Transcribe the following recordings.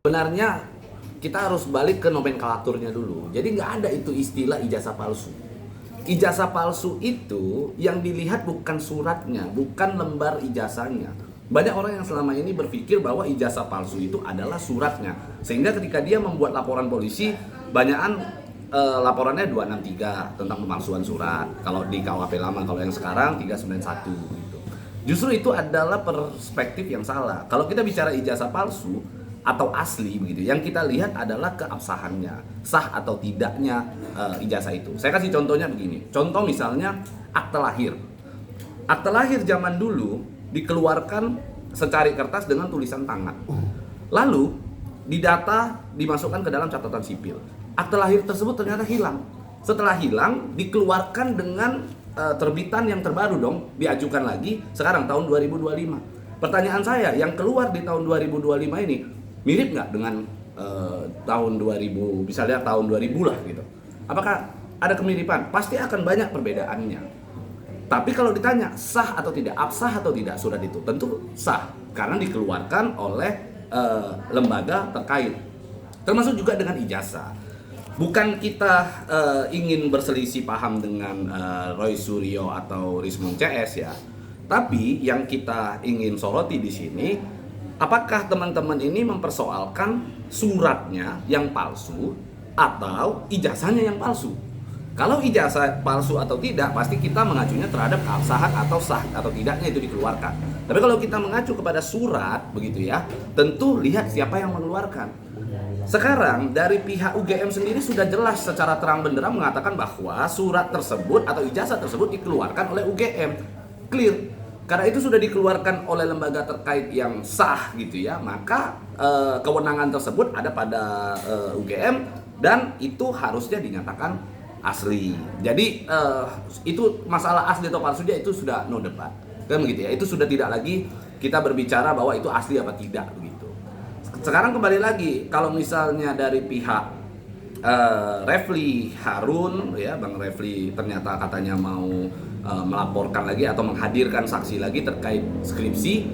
Sebenarnya kita harus balik ke nomenklaturnya dulu. Jadi nggak ada itu istilah ijazah palsu. Ijazah palsu itu yang dilihat bukan suratnya, bukan lembar ijazahnya. Banyak orang yang selama ini berpikir bahwa ijazah palsu itu adalah suratnya. Sehingga ketika dia membuat laporan polisi, banyakan laporannya 263 tentang pemalsuan surat. Kalau di KUHP lama, kalau yang sekarang 391 gitu. Justru itu adalah perspektif yang salah. Kalau kita bicara ijazah palsu atau asli begitu, yang kita lihat adalah keabsahannya, sah atau tidaknya ijazah itu. Saya kasih contohnya begini. Contoh misalnya akte lahir. Akte lahir zaman dulu dikeluarkan secari kertas dengan tulisan tangan. Lalu didata, dimasukkan ke dalam catatan sipil. Akte lahir tersebut ternyata hilang. Setelah hilang, dikeluarkan dengan terbitan yang terbaru dong, diajukan lagi sekarang tahun 2025. Pertanyaan saya, yang keluar di tahun 2025 ini mirip nggak dengan tahun 2000, misalnya tahun 2000 lah gitu. Apakah ada kemiripan? Pasti akan banyak perbedaannya. Tapi kalau ditanya sah atau tidak, absah atau tidak surat itu, tentu sah karena dikeluarkan oleh lembaga terkait. Termasuk juga dengan ijazah. Bukan kita ingin berselisih paham dengan Roy Suryo atau Rismond CS ya. Tapi yang kita ingin soroti di sini, apakah teman-teman ini mempersoalkan suratnya yang palsu atau ijazahnya yang palsu? Kalau ijazah palsu atau tidak, pasti kita mengacunya terhadap keabsahan atau sah atau tidaknya itu dikeluarkan. Tapi kalau kita mengacu kepada surat, begitu ya, tentu lihat siapa yang mengeluarkan. Sekarang dari pihak UGM sendiri sudah jelas secara terang benderang mengatakan bahwa surat tersebut atau ijazah tersebut dikeluarkan oleh UGM. Clear. Karena itu sudah dikeluarkan oleh lembaga terkait yang sah gitu ya, maka kewenangan tersebut ada pada UGM dan itu harusnya dinyatakan asli. Jadi itu masalah asli atau palsunya itu sudah no debat, kan begitu ya. Itu sudah tidak lagi kita berbicara bahwa itu asli apa tidak begitu. Sekarang kembali lagi, kalau misalnya dari pihak Refli Harun ya, Bang Refli ternyata katanya mau melaporkan lagi atau menghadirkan saksi lagi terkait skripsi.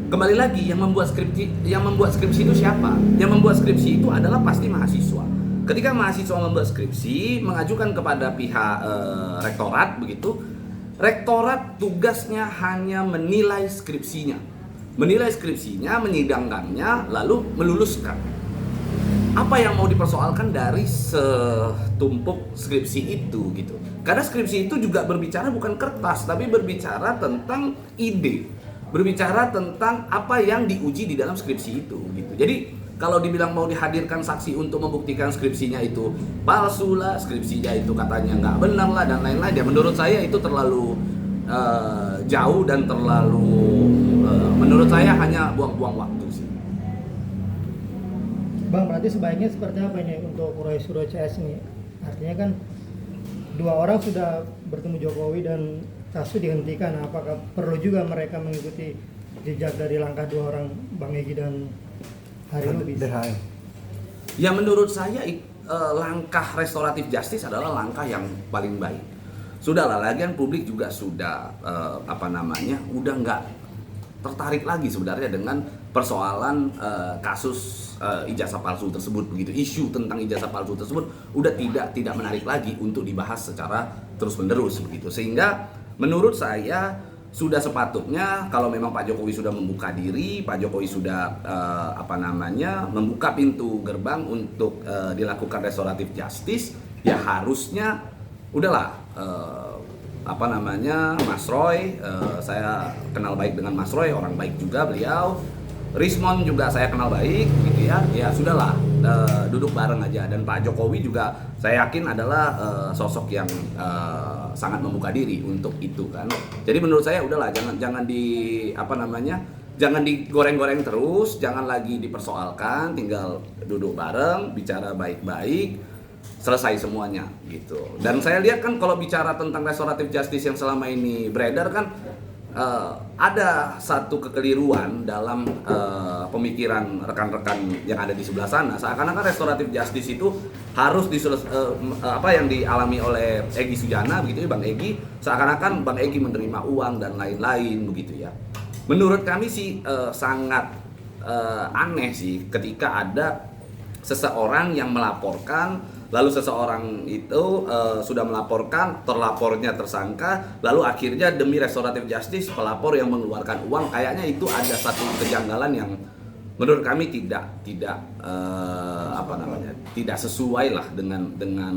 Kembali lagi, yang membuat skripsi itu siapa? Yang membuat skripsi itu adalah pasti mahasiswa. Ketika mahasiswa membuat skripsi, mengajukan kepada pihak rektorat begitu, rektorat tugasnya hanya menilai skripsinya, menyidangkannya, lalu meluluskan. Apa yang mau dipersoalkan dari setumpuk skripsi itu gitu. Karena skripsi itu juga berbicara bukan kertas, tapi berbicara tentang ide, berbicara tentang apa yang diuji di dalam skripsi itu gitu. Jadi kalau dibilang mau dihadirkan saksi untuk membuktikan skripsinya itu palsu lah, skripsinya itu katanya nggak benar lah dan lain-lain, ya menurut saya itu terlalu jauh dan terlalu menurut saya hanya buang-buang waktu sih. Bang, berarti sebaiknya seperti apa ini untuk Roy Suryo CS ini? Artinya kan dua orang sudah bertemu Jokowi dan kasus dihentikan. Apakah perlu juga mereka mengikuti jejak dari langkah dua orang, Bang Egy dan Hari Lubis? Ya menurut saya langkah restoratif justice adalah langkah yang paling baik. Sudahlah, lagian publik juga sudah udah nggak tertarik lagi sebenarnya dengan persoalan kasus ijazah palsu tersebut begitu. Isu tentang ijazah palsu tersebut udah tidak menarik lagi untuk dibahas secara terus-menerus begitu. Sehingga menurut saya sudah sepatutnya kalau memang Pak Jokowi sudah membuka diri, Pak Jokowi sudah membuka pintu gerbang untuk dilakukan restoratif justice, ya harusnya udahlah Mas Roy, saya kenal baik dengan Mas Roy, orang baik juga beliau. Rismond juga saya kenal baik gitu ya. Ya sudahlah, duduk bareng aja. Dan Pak Jokowi juga saya yakin adalah sosok yang sangat membuka diri untuk itu kan. Jadi menurut saya udahlah, jangan digoreng-goreng terus, jangan lagi dipersoalkan, tinggal duduk bareng, bicara baik-baik, selesai semuanya gitu. Dan saya lihat kan kalau bicara tentang restoratif justice yang selama ini beredar kan ada satu kekeliruan dalam pemikiran rekan-rekan yang ada di sebelah sana. Seakan-akan restoratif justice itu harus yang dialami oleh Egy Sujana begitu ya, Bang Egy, seakan-akan Bang Egy menerima uang dan lain-lain begitu ya. Menurut kami sih sangat aneh sih ketika ada seseorang yang melaporkan, lalu seseorang itu sudah melaporkan, terlapornya tersangka, lalu akhirnya demi restoratif justice pelapor yang mengeluarkan uang. Kayaknya itu ada satu kejanggalan yang menurut kami tidak tidak sesuai lah dengan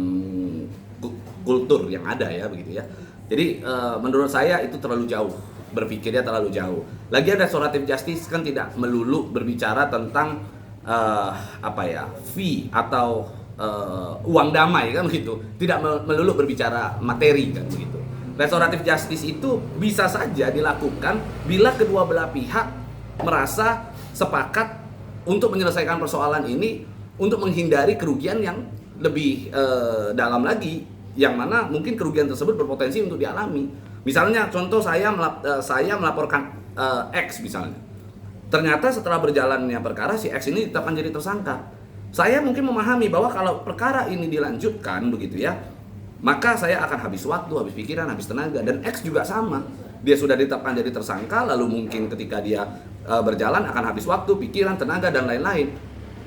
kultur yang ada ya begitu ya. Jadi menurut saya itu terlalu jauh, berpikirnya terlalu jauh. Lagian restoratif justice kan tidak melulu berbicara tentang fee atau uang damai kan begitu. Tidak melulu berbicara materi kan begitu. Restoratif justice itu bisa saja dilakukan bila kedua belah pihak merasa sepakat untuk menyelesaikan persoalan ini untuk menghindari kerugian yang lebih dalam lagi, yang mana mungkin kerugian tersebut berpotensi untuk dialami. Misalnya contoh saya melaporkan X misalnya. Ternyata setelah berjalannya perkara si X ini ditetapkan jadi tersangka. Saya mungkin memahami bahwa kalau perkara ini dilanjutkan begitu ya, maka saya akan habis waktu, habis pikiran, habis tenaga. Dan X juga sama. Dia sudah ditetapkan jadi tersangka, lalu mungkin ketika dia berjalan akan habis waktu, pikiran, tenaga dan lain-lain.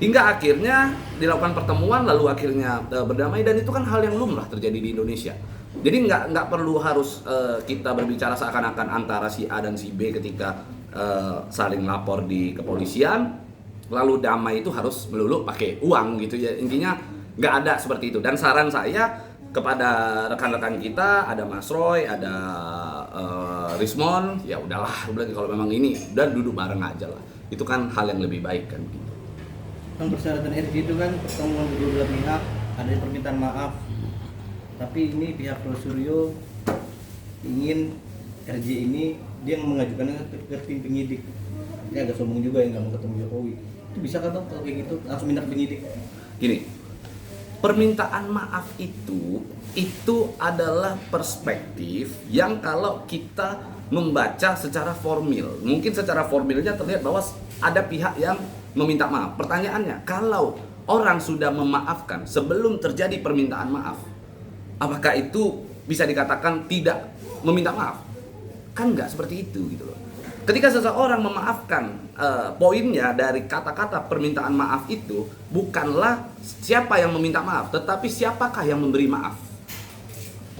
Hingga akhirnya dilakukan pertemuan, lalu akhirnya berdamai, dan itu kan hal yang lumrah terjadi di Indonesia. Jadi nggak perlu harus kita berbicara seakan-akan antara si A dan si B ketika saling lapor di kepolisian, lalu damai itu harus melulu pakai uang gitu ya. Intinya nggak ada seperti itu. Dan saran saya kepada rekan-rekan kita, ada Mas Roy, ada Rismon, ya udahlah, kalau memang ini udah duduk bareng aja lah. Itu kan hal yang lebih baik kan gitu. Kan persyaratan RJ itu kan pertemuan kedua belah pihak, ada permintaan maaf. Tapi ini pihak Pro Suryo ingin RJ ini dia mengajukannya ke tim penyidik. Ini agak sombong juga yang nggak mau ketemu Jokowi. Itu bisa kan Bang kalau kayak gitu langsung minta penyidik? Gini, permintaan maaf itu adalah perspektif yang kalau kita membaca secara formil, mungkin secara formilnya terlihat bahwa ada pihak yang meminta maaf. Pertanyaannya, kalau orang sudah memaafkan sebelum terjadi permintaan maaf, apakah itu bisa dikatakan tidak meminta maaf? Kan nggak seperti itu gitu loh. Ketika seseorang memaafkan, poinnya dari kata-kata permintaan maaf itu bukanlah siapa yang meminta maaf, tetapi siapakah yang memberi maaf.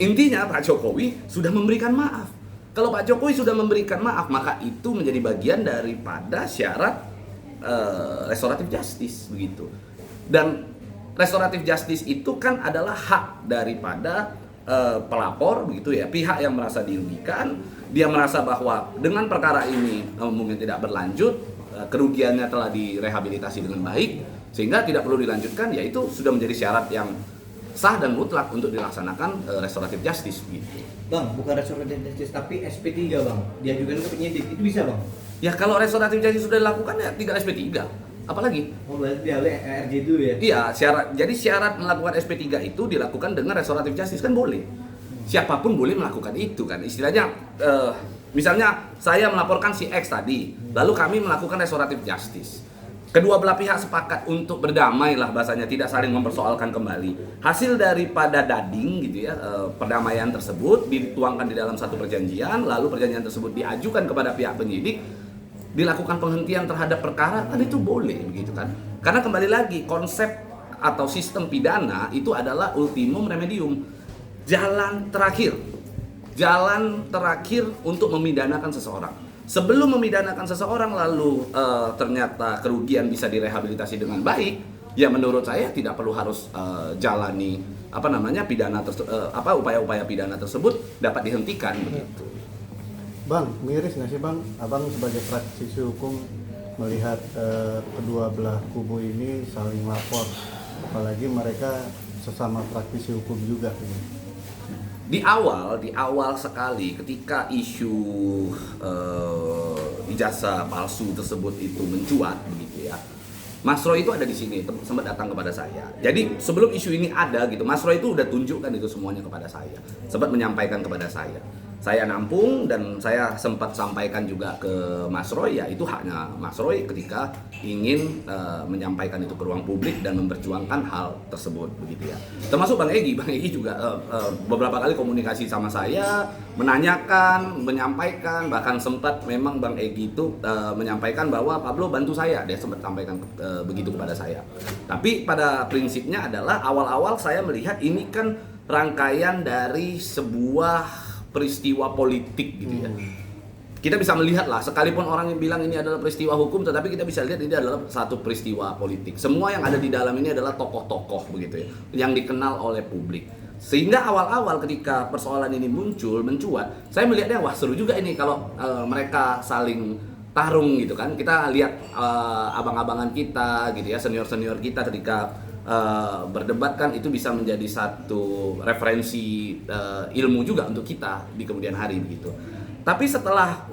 Intinya Pak Jokowi sudah memberikan maaf. Kalau Pak Jokowi sudah memberikan maaf, maka itu menjadi bagian daripada syarat restoratif justice begitu. Dan restoratif justice itu kan adalah hak daripada pelapor begitu ya, pihak yang merasa dirugikan, dia merasa bahwa dengan perkara ini mungkin tidak berlanjut, kerugiannya telah direhabilitasi dengan baik sehingga tidak perlu dilanjutkan, ya itu sudah menjadi syarat yang sah dan mutlak untuk dilaksanakan restoratif justice begitu. Bang, bukan restoratif justice tapi SP3 Bang, diajukan ke penyidik, itu bisa Bang? Ya kalau restoratif justice sudah dilakukan ya tinggal SP3. Apalagi? Oh berarti dia RJ dulu ya? Iya, syarat melakukan SP3 itu dilakukan dengan restoratif justice kan boleh. Siapapun boleh melakukan itu kan. Istilahnya misalnya saya melaporkan si X tadi, lalu kami melakukan restoratif justice. Kedua belah pihak sepakat untuk berdamai lah bahasanya, tidak saling mempersoalkan kembali. Hasil daripada dading gitu ya, perdamaian tersebut dituangkan di dalam satu perjanjian, lalu perjanjian tersebut diajukan kepada pihak penyidik, dilakukan penghentian terhadap perkara, kan itu boleh begitu kan. Karena kembali lagi konsep atau sistem pidana itu adalah ultimum remedium. Jalan terakhir untuk memidanakan seseorang. Sebelum memidanakan seseorang lalu ternyata kerugian bisa direhabilitasi dengan baik, ya menurut saya tidak perlu harus jalani upaya-upaya pidana tersebut dapat dihentikan begitu. Bang, miris nggak sih Bang, Abang sebagai praktisi hukum melihat kedua belah kubu ini saling lapor, apalagi mereka sesama praktisi hukum juga ini. Di awal sekali ketika isu ijazah palsu tersebut itu mencuat begitu ya, Mas Roy itu ada di sini, sempat datang kepada saya. Jadi sebelum isu ini ada gitu, Mas Roy itu udah tunjukkan itu semuanya kepada saya, sempat menyampaikan kepada saya. saya nampung dan saya sempat sampaikan juga ke Mas Roy, ya itu haknya Mas Roy ketika ingin menyampaikan itu ke ruang publik dan memperjuangkan hal tersebut begitu ya. Termasuk Bang Egy juga beberapa kali komunikasi sama saya, menanyakan, menyampaikan, bahkan sempat memang Bang Egy itu menyampaikan bahwa Pablo bantu saya, dia sempat sampaikan begitu kepada saya. Tapi pada prinsipnya adalah awal-awal saya melihat ini kan rangkaian dari sebuah peristiwa politik gitu ya. Kita bisa melihat lah, sekalipun orang yang bilang ini adalah peristiwa hukum, tetapi kita bisa lihat ini adalah satu peristiwa politik. Semua yang ada di dalam ini adalah tokoh-tokoh begitu ya, yang dikenal oleh publik. Sehingga awal-awal ketika persoalan ini mencuat, saya melihatnya wah seru juga ini kalau mereka saling tarung gitu kan. Kita lihat abang-abangan kita gitu ya, senior-senior kita ketika berdebat kan itu bisa menjadi satu referensi ilmu juga untuk kita di kemudian hari begitu. Tapi setelah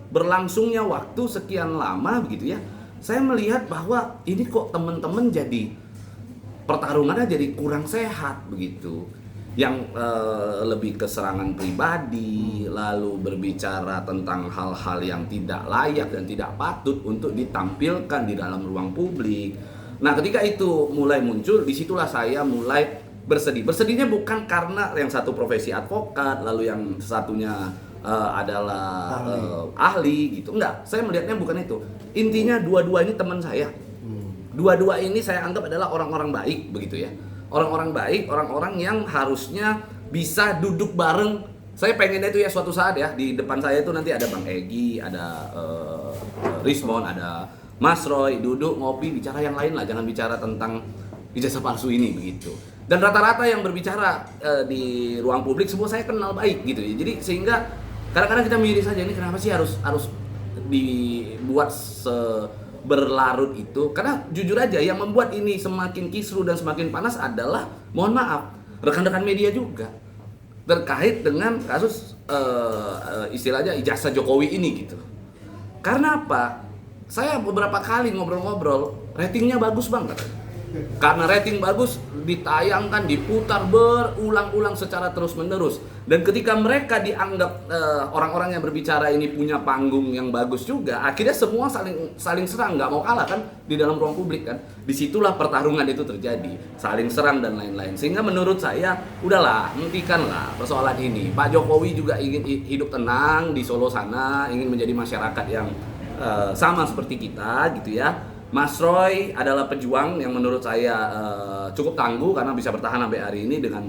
berlangsungnya waktu sekian lama begitu ya, saya melihat bahwa ini kok teman-teman jadi pertarungannya jadi kurang sehat begitu. Yang lebih ke serangan pribadi, lalu berbicara tentang hal-hal yang tidak layak dan tidak patut untuk ditampilkan di dalam ruang publik. Nah ketika itu mulai muncul, disitulah saya mulai bersedih. Bersedihnya bukan karena yang satu profesi advokat, lalu yang satunya adalah ahli gitu. Enggak, saya melihatnya bukan itu. Intinya dua-dua ini teman saya. Dua-dua ini saya anggap adalah orang-orang baik begitu ya. Orang-orang baik, orang-orang yang harusnya bisa duduk bareng. Saya pengennya itu ya suatu saat ya, di depan saya itu nanti ada Bang Egy, ada Rismon, ada Mas Roy, duduk ngopi, bicara yang lain lah, jangan bicara tentang ijazah palsu ini begitu. Dan rata-rata yang berbicara di ruang publik semua saya kenal baik gitu ya. Jadi sehingga kadang-kadang kita miris saja, ini kenapa sih harus dibuat berlarut itu? Karena jujur aja yang membuat ini semakin kisru dan semakin panas adalah, mohon maaf, rekan-rekan media juga terkait dengan kasus istilahnya ijazah Jokowi ini gitu. Karena apa? Saya beberapa kali ngobrol-ngobrol, ratingnya bagus banget. Karena rating bagus, ditayangkan, diputar berulang-ulang secara terus-menerus. Dan ketika mereka dianggap orang-orang yang berbicara ini punya panggung yang bagus juga, akhirnya semua saling serang, nggak mau kalah kan di dalam ruang publik kan. Disitulah pertarungan itu terjadi, saling serang dan lain-lain. Sehingga menurut saya, udahlah, hentikanlah persoalan ini. Pak Jokowi juga ingin hidup tenang di Solo sana, ingin menjadi masyarakat yang sama seperti kita gitu ya. Mas Roy adalah pejuang yang menurut saya cukup tangguh karena bisa bertahan sampai hari ini dengan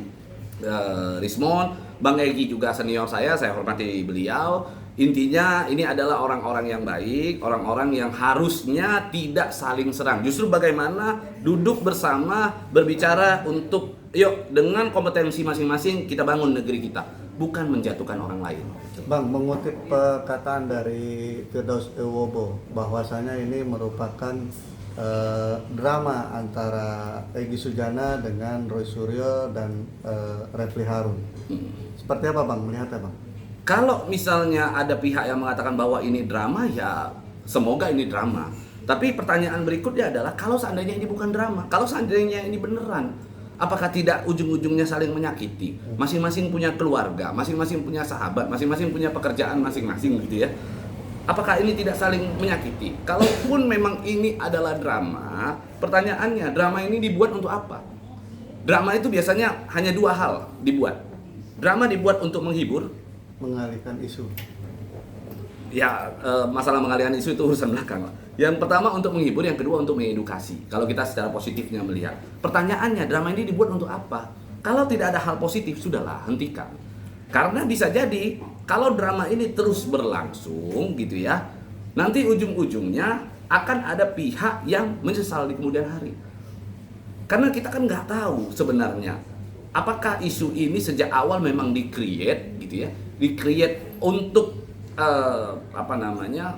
Rismon. Bang Egy juga senior saya hormati beliau. Intinya ini adalah orang-orang yang baik, orang-orang yang harusnya tidak saling serang. Justru bagaimana duduk bersama berbicara untuk yuk dengan kompetensi masing-masing kita bangun negeri kita, bukan menjatuhkan orang lain. Bang, mengutip perkataan dari Firdaus Ewobo bahwasanya ini merupakan drama antara Egy Sujana dengan Roy Suryo dan Refli Harun. Seperti apa Bang melihatnya Bang? Kalau misalnya ada pihak yang mengatakan bahwa ini drama, ya semoga ini drama. Tapi pertanyaan berikutnya adalah kalau seandainya ini bukan drama, kalau seandainya ini beneran, apakah tidak ujung-ujungnya saling menyakiti? Masing-masing punya keluarga, masing-masing punya sahabat, masing-masing punya pekerjaan masing-masing gitu ya. Apakah ini tidak saling menyakiti? Kalaupun memang ini adalah drama, pertanyaannya, drama ini dibuat untuk apa? Drama itu biasanya hanya dua hal dibuat. Drama dibuat untuk menghibur, mengalihkan isu. Ya, masalah mengalihkan isu itu urusan belakang lah. Yang pertama untuk menghibur, yang kedua untuk mengedukasi. Kalau kita secara positifnya melihat. Pertanyaannya, drama ini dibuat untuk apa? Kalau tidak ada hal positif, sudahlah, hentikan. Karena bisa jadi, kalau drama ini terus berlangsung gitu ya, nanti ujung-ujungnya akan ada pihak yang menyesal di kemudian hari. Karena kita kan nggak tahu sebenarnya, apakah isu ini sejak awal memang di-create gitu ya, di-create untuk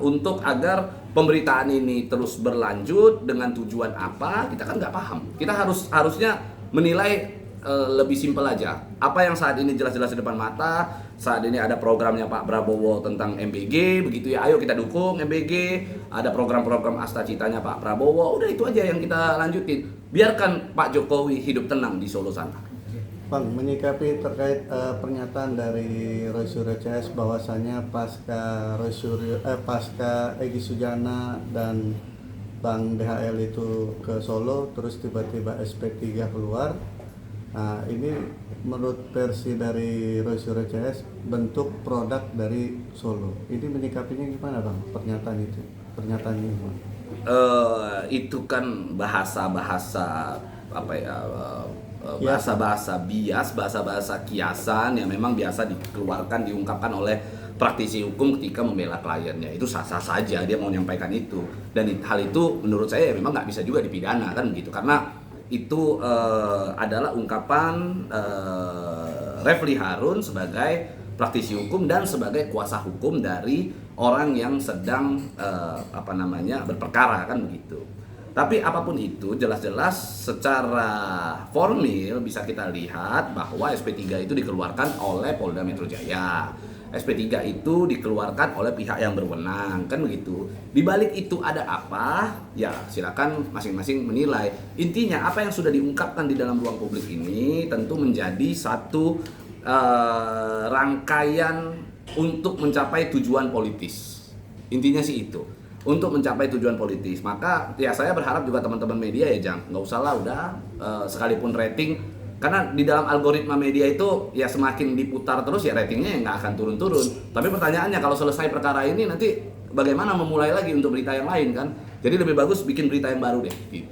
untuk agar pemberitaan ini terus berlanjut dengan tujuan apa, kita kan nggak paham. Kita harusnya menilai lebih simpel aja. Apa yang saat ini jelas-jelas di depan mata, saat ini ada programnya Pak Prabowo tentang MBG, begitu ya, ayo kita dukung MBG. Ada program-program Asta-Citanya Pak Prabowo, udah itu aja yang kita lanjutin. Biarkan Pak Jokowi hidup tenang di Solo sana. Bang, menyikapi terkait pernyataan dari Roy Suryo CS bahwasanya pasca Egy Sujana dan Bang DHL itu ke Solo, terus tiba-tiba SP3 keluar. Nah, ini menurut versi dari Roy Suryo CS bentuk produk dari Solo. Ini menyikapinya gimana, Bang? Pernyataan ini, Bang. Itu kan bahasa-bahasa apa ya? Bahasa-bahasa bias, bahasa-bahasa kiasan yang memang biasa dikeluarkan, diungkapkan oleh praktisi hukum ketika membela kliennya. Itu sah-sah saja dia mau menyampaikan itu, dan hal itu menurut saya memang nggak bisa juga dipidana kan begitu, karena itu adalah ungkapan Refli Harun sebagai praktisi hukum dan sebagai kuasa hukum dari orang yang sedang berperkara kan begitu. Tapi apapun itu, jelas-jelas secara formil bisa kita lihat bahwa SP3 itu dikeluarkan oleh Polda Metro Jaya. SP3 itu dikeluarkan oleh pihak yang berwenang, kan begitu. Di balik itu ada apa? Ya, silakan masing-masing menilai. Intinya apa yang sudah diungkapkan di dalam ruang publik ini tentu menjadi satu rangkaian untuk mencapai tujuan politis. Intinya sih itu. Untuk mencapai tujuan politis, maka ya saya berharap juga teman-teman media ya Jang, nggak usah lah udah sekalipun rating, karena di dalam algoritma media itu ya semakin diputar terus ya ratingnya nggak akan turun-turun. Tapi pertanyaannya kalau selesai perkara ini nanti bagaimana memulai lagi untuk berita yang lain kan? Jadi lebih bagus bikin berita yang baru deh. Gitu.